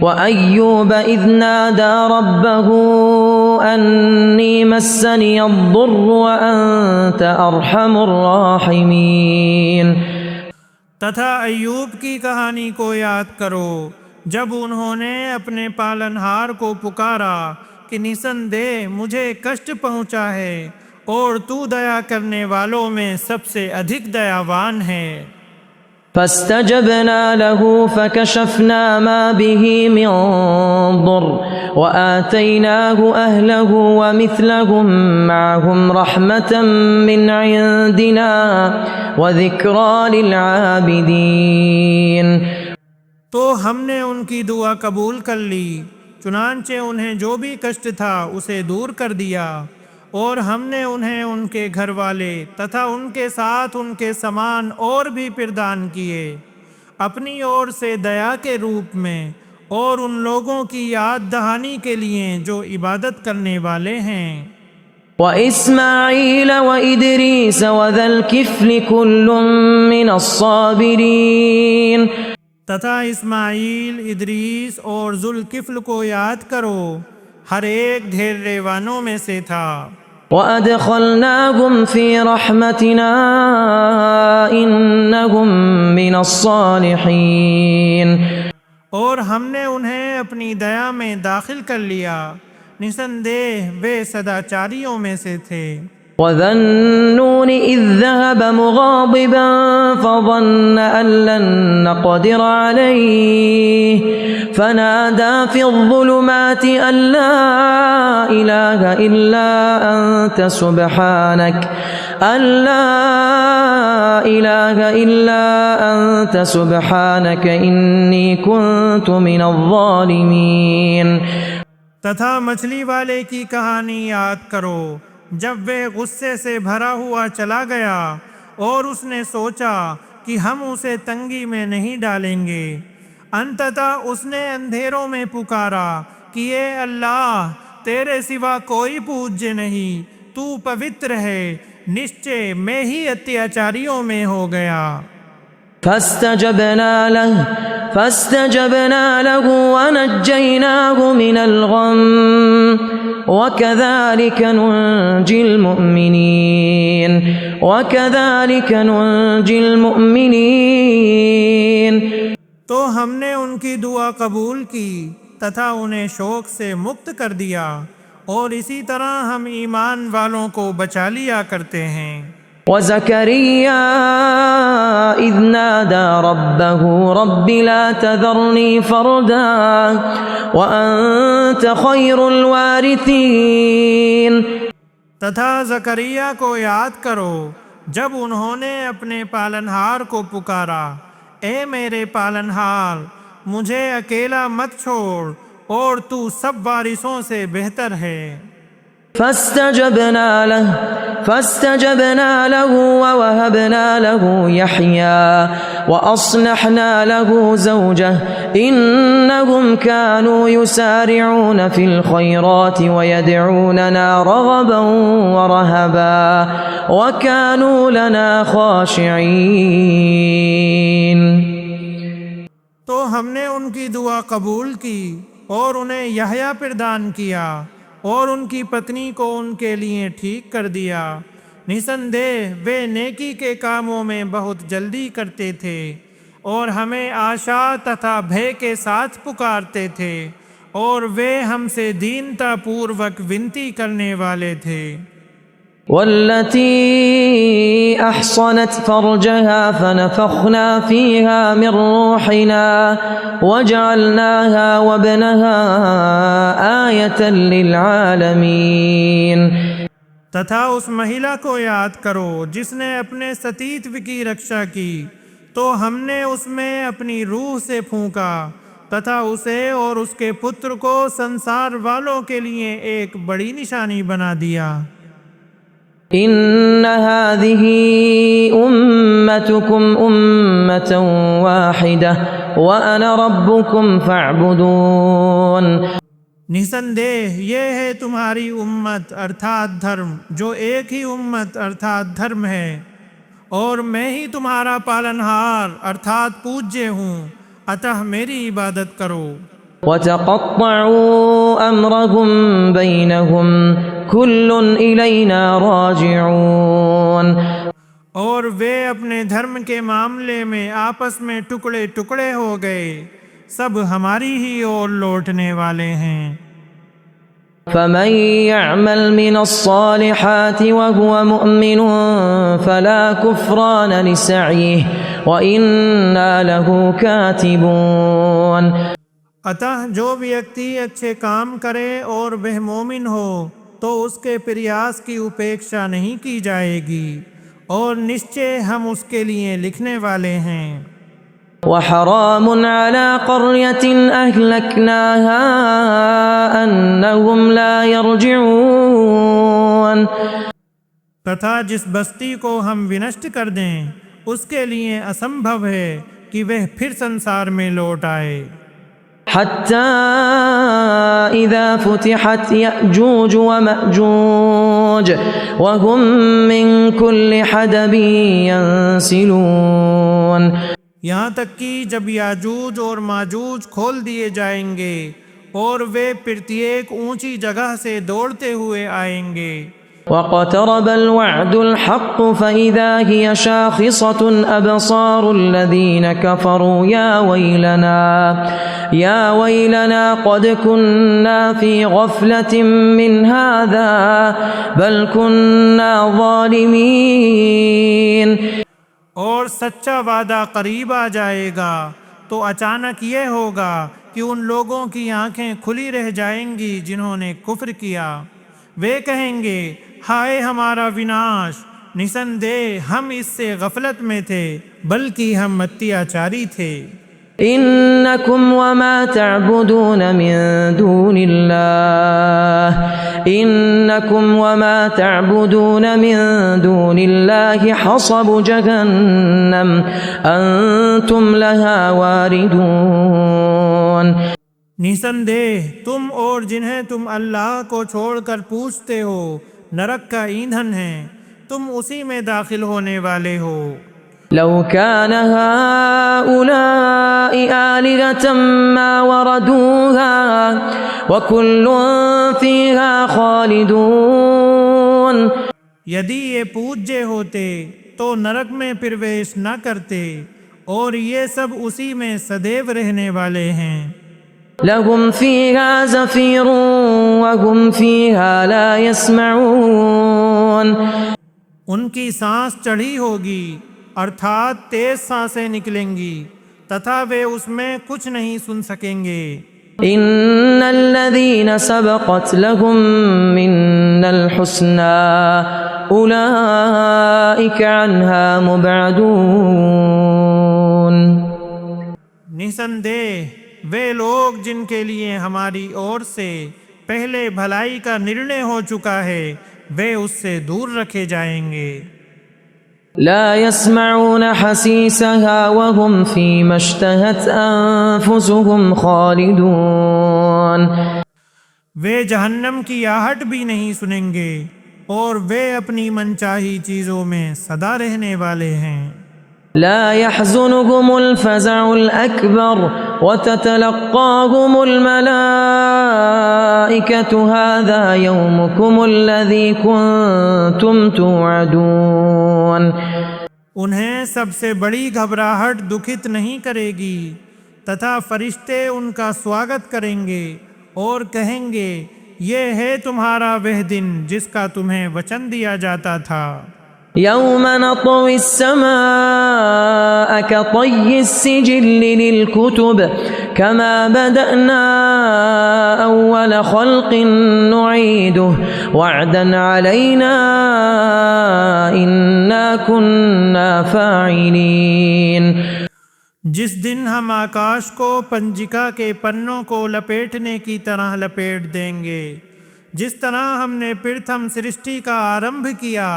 وَأَيُّوبَ إِذْ نَادَى رَبَّهُ أَنِّي مَسَّنِيَ الضُّرُّ وَأَنْتَ أَرْحَمُ الرَّاحِمِينَ۔ تتھا ایوب کی کہانی کو یاد کرو جب انہوں نے اپنے پالنہار کو پکارا کہ نسندہ مجھے کشٹ پہنچا ہے اور تو دیا کرنے والوں میں سب سے ادھک دیاوان ہے۔ فاستجبنا له فكشفنا ما به من ضر وآتيناه أهله ومثلهم معهم رحمة من عندنا وذكرى للعابدين۔ تو ہم نے ان کی دعا قبول کر لی، چنانچہ انہیں جو بھی کشٹ تھا اسے دور کر دیا، اور ہم نے انہیں ان کے گھر والے تتھا ان کے ساتھ ان کے سامان اور بھی پردان کیے اپنی اور سے دیا کے روپ میں، اور ان لوگوں کی یاد دہانی کے لیے جو عبادت کرنے والے ہیں۔ وَإِسْمَاعِيلَ وَإِدْرِيسَ وَذَا الْكِفْلِ كُلٌّ مِّنَ الصَّابِرِينَ۔ تتھا اسماعیل، ادریس اور ذوالکفل کو یاد کرو، ہر ایک ڈھیرے وانوں میں سے تھا۔ وَأَدْخَلْنَاهُمْ فِي رَحْمَتِنَا إِنَّهُمْ مِنَ الصَّالِحِينَ۔ اور ہم نے انہیں اپنی دیا میں داخل کر لیا، نسندہ وہ سداچاریوں میں سے تھے۔ وَذَا النُّونِ إِذ ذَّهَبَ مُغَاضِبًا فَظَنَّ أَن لَّن نَّقْدِرَ عَلَيْهِ فَنَادَىٰ فِي الظُّلُمَاتِ أَن لَّا إِلَٰهَ إِلَّا أَنتَ سُبْحَانَكَ إِنِّي كُنتُ مِنَ الظَّالِمِينَ۔ تتھا مچھلی والے کی کہانی یاد کرو جب وہ غصے سے بھرا ہوا چلا گیا اور اس نے سوچا کہ ہم اسے تنگی میں نہیں ڈالیں گے، انتتہ اس نے اندھیروں میں پکارا کہ اے اللہ، تیرے سوا کوئی پوجیہ نہیں، تو پوتر ہے، نشچے میں ہی اتیاچاریوں میں ہو گیا۔ فاستجبنا له ونجيناه من الغم وكذلك ننجي المؤمنين۔ تو ہم نے ان کی دعا قبول کی تتھا انہیں شوق سے مکت کر دیا، اور اسی طرح ہم ایمان والوں کو بچا لیا کرتے ہیں۔ وَزَكَرِيَّا إِذْ نَادَى رَبَّهُ رَبِّ لَا تَذَرْنِي فَرْدًا وَأَنْتَ خَيْرُ الْوَارِثِينَ۔ تتھا زکریا کو یاد کرو جب انہوں نے اپنے پالنہار کو پکارا، اے میرے پالنہار، مجھے اکیلا مت چھوڑ، اور تو سب وارثوں سے بہتر ہے۔ فاستجبنا له ووهبنا له يحيى وأصلحنا له زوجه إنهم كانوا يسارعون في الخيرات ويدعوننا رغبا ورهبا وكانوا لنا خاشعين۔ تو ہم نے ان کی دعا قبول کی اور انہیں یحییٰ پردان کیا، اور ان کی پتنی کو ان کے لیے ٹھیک کر دیا، نسندہ وہ نیکی کے کاموں میں بہت جلدی کرتے تھے، اور ہمیں آشا تتھا بھے کے ساتھ پکارتے تھے، اور وہ ہم سے دینتا پوروک ونتی کرنے والے تھے۔ والتي أحصنت فرجها فنفخنا فيها من روحنا وجعلناها وابنها آية للعالمين۔ تتھا اس مہیلا کو یاد کرو جس نے اپنے ستیتو کی رکشا کی، تو ہم نے اس میں اپنی روح سے پھونکا، تتھا اسے اور اس کے پتر کو سنسار والوں کے لیے ایک بڑی نشانی بنا دیا۔ ان هذه امتكم امة واحدة وانا ربكم فاعبدون۔ نسندہ یہ ہے تمہاری امت ارتھات دھرم، جو ایک ہی امت ارتھات دھرم ہے، اور میں ہی تمہارا پالنہار ارتھات پوجیہ ہوں، اتہ میری عبادت کرو۔ وتقطعوا أمرهم بينهم كل إلينا راجعون. اور وہ اپنے دھرم کے معاملے میں آپس میں ٹکڑے ٹکڑے ہو گئے، سب ہماری ہی اور لوٹنے والے ہیں. فمن يعمل من الصالحات وهو مؤمن فلا كفران لسعيه وإنا له كاتبون. اتہ جو ویکتی اچھے کام کرے اور وہ مومن ہو تو اس کے پریاس کی اپیکشا نہیں کی جائے گی، اور نشچے ہم اس کے لیے لکھنے والے ہیں. وحرام على قرية أهلكناها أنهم لا يرجعون. تتھا جس بستی کو ہم ونشٹ کر دیں اس کے لیے اسمبھو ہے کہ وہ پھر سنسار میں لوٹ آئے. حتى إذا فتحت يأجوج ومأجوج وهم من كل حدب ينسلون. یہاں تک کہ جب یاجوج اور ماجوج کھول دیے جائیں گے اور وہ پرتیک اونچی جگہ سے دوڑتے ہوئے آئیں گے. واقترب الوعد الحق فإذا هي شاخصة أبصار الذين كفروا يا ويلنا قد كنا في غفلة من هذا بل كنا ظالمين. اور سچا وعدہ قریب آ جائے گا تو اچانک یہ ہوگا کہ ان لوگوں کی آنکھیں کھلی رہ جائیں گی جنہوں نے کفر کیا. وہ کہیں گے ہائے ہمارا وناش، نسندے ہم اس سے غفلت میں تھے بلکہ ہم اتیاچاری تھے. إنكم وما تعبدون من دون الله حصب جهنم أنتم لها واردون. نسندے تم اور جنہیں تم اللہ کو چھوڑ کر پوچھتے ہو نرک کا ایندھن ہے، تم اسی میں داخل ہونے والے ہو. لو كان هؤلاء آلهة ما وردوها وكل فيها خالدون. یدی یہ پوجے ہوتے تو نرک میں پرویش نہ کرتے، اور یہ سب اسی میں سدیو رہنے والے ہیں. لهم فيها زفير وهم فيها لا يسمعون. ان کی سانس چڑھی ہوگی ارتھات تیز سانسیں نکلیں گی تتھا وہ اس میں کچھ نہیں سن سکیں گے. ان الذين سبقت لهم منا الحسنى اولئك عنها مبعدون. نسندے وہ لوگ جن کے لیے ہماری اور سے پہلے بھلائی کا نرنے ہو چکا ہے وہ اس سے دور رکھے جائیں گے. لا يسمعون حسيسها وهم فيما اشتهت أنفسهم خالدون. وہ جہنم کی آہٹ بھی نہیں سنیں گے اور وہ اپنی منچاہی چیزوں میں سدا رہنے والے ہیں. لا يحزنهم الفزع الأكبر وتتلقاهم الملائكة هذا يومكم الذي كنتم توعدون. انہیں سب سے بڑی گھبراہٹ دکھت نہیں کرے گی تتھا فرشتے ان کا سواگت کریں گے اور کہیں گے یہ ہے تمہارا وہ دن جس کا تمہیں وچن دیا جاتا تھا. يوم نطوي السماء كطي السجل للكتب كما بدأنا أول خلق نعيده وعدا علينا إنا كنا فاعلين. جس دن ہم آکاش کو پنجکا کے پنوں کو لپیٹنے کی طرح لپیٹ دیں گے، جس طرح ہم نے پرتھم سرشٹی کا آرمبھ کیا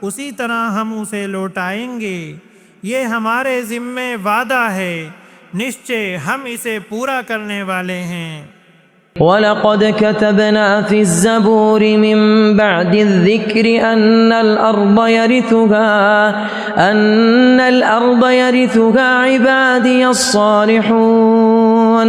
اسی طرح ہم اسے لوٹائیں گے. یہ ہمارے ذمے وعدہ ہے، نشچے ہم اسے پورا کرنے والے ہیں. وَلَقَدْ كَتَبْنَا فِي الزَّبُورِ مِن بَعْدِ الذِّكْرِ أَنَّ الْأَرْضَ يَرِثُهَا عِبَادِيَ الصَّالِحُونَ.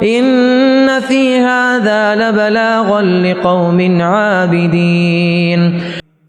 إن في هذا لبلاغا لقوم عابدين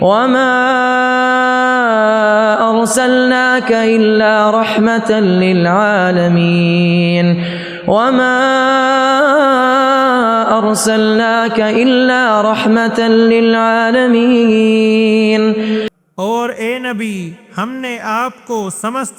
وما أرسلناك إلا رحمة للعالمين وما أرسلناك إلا رحمة للعالمين اور اے نبی ہم نے آپ کو سمست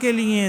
کے لیے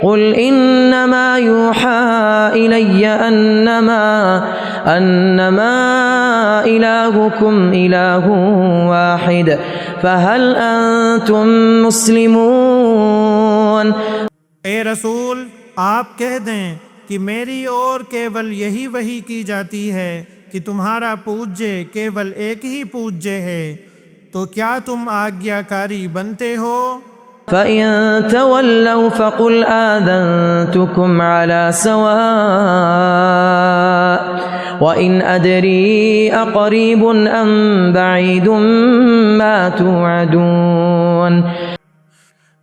قل إنما يوحى إلي أنما إلهكم إله واحد فهل أنتم مسلمون اے رسول آپ کہہ دیں کہ میری اور کیول یہی وحی کی جاتی ہے کہ تمہارا پوجیہ کیول ایک ہی پوجیہ ہے، تو کیا تم آگیاکاری بنتے ہو؟ فإن تولوا فقل آذنتكم على سواء وإن أدري أقريب أم بعيد ما توعدون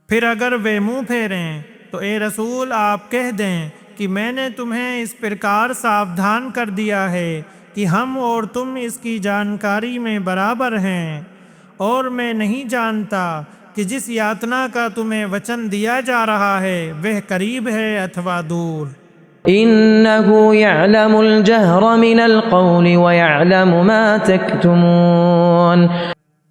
پھر اگر وہ منہ پھیریں تو اے رسول آپ کہہ دیں کہ میں نے تمہیں اس پرکار ساودھان کر دیا ہے کہ ہم اور تم اس کی جانکاری میں برابر ہیں، اور میں نہیں جانتا کہ جس یاتنا کا تمہیں وچن دیا جا رہا ہے وہ قریب ہے اتھوا دور۔ إنه يعلم الجهر من القول ويعلم ما تكتمون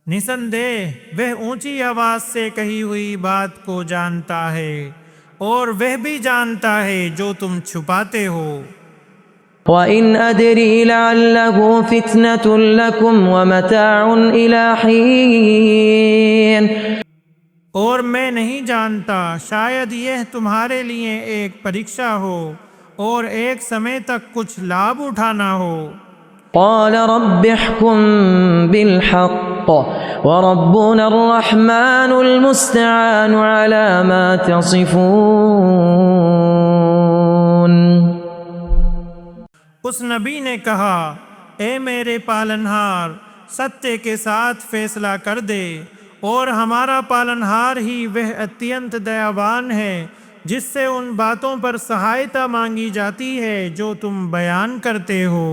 نسندہ وہ اونچی آواز سے کہی ہوئی بات کو جانتا ہے اور وہ بھی جانتا ہے جو تم چھپاتے ہو۔ وَإِنْ أَدْرِي لَعَلَّهُ فِتْنَةٌ لَكُمْ وَمَتَاعٌ إِلَى حِينٍ اور میں نہیں جانتا، شاید یہ تمہارے لیے ایک پریکشا ہو اور ایک سمے تک کچھ لابھ اٹھانا ہو۔ قال رب احكم بالحق وربنا الرحمن المستعان على ما تصفون اس نبی نے کہا، اے میرے پالنہار ستیہ کے ساتھ فیصلہ کر دے، اور ہمارا پالنہار ہی وہ اتینت دیابان ہے جس سے ان باتوں پر سہایتا مانگی جاتی ہے جو تم بیان کرتے ہو۔